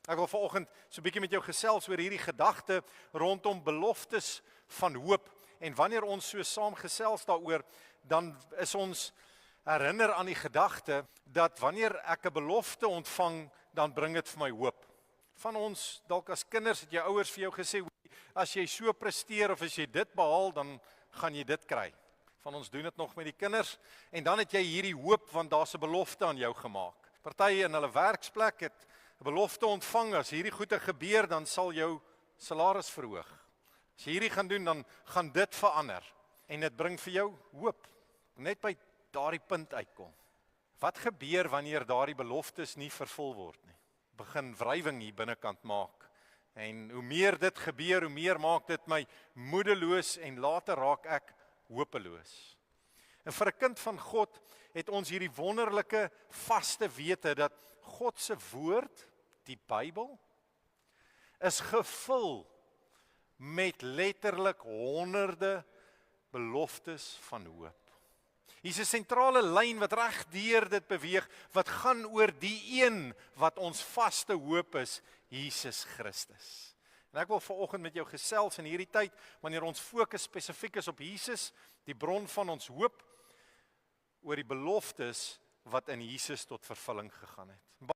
Ek wil vanoggend so 'n bietjie met jou gesels oor hierdie gedagte rondom beloftes van hoop. En wanneer ons so saam gesels daaroor, dan is ons herinner aan die gedagte dat wanneer ek 'n belofte ontvang, dan bring dit vir my hoop. Van ons, dalk as kinders, het jou ouers vir jou gesê, as jy so presteer of as jy dit behaal, dan gaan jy dit kry. Van ons doen dit nog met die kinders, en dan het jy hierdie hoop, want daar's 'n belofte aan jou gemaak. Party in hulle werksplek het 'n belofte ontvang, as hierdie goeie gebeur, dan sal jou salaris verhoog. As jy hierdie gaan doen, dan gaan dit verander. En dit bring vir jou hoop. Net by daardie punt uitkom. Wat gebeur wanneer daardie beloftes nie vervul word nie? Begin wrywing hier binnekant maak. En hoe meer dit gebeur, hoe meer maak dit my moedeloos en later raak ek hopeloos. En vir 'n kind van God het ons hierdie wonderlike vaste wete dat God se woord, die Bybel, is gevul met letterlik honderde beloftes van hoop. Hier's 'n sentrale lyn wat reg deur dit beweeg, wat gaan oor die een wat ons vaste hoop is, Jesus Christus. En ek wil vanoggend met jou gesels in hierdie tyd, wanneer ons fokus spesifiek is op Jesus, die bron van ons hoop, oor die beloftes wat in Jesus tot vervulling gegaan het.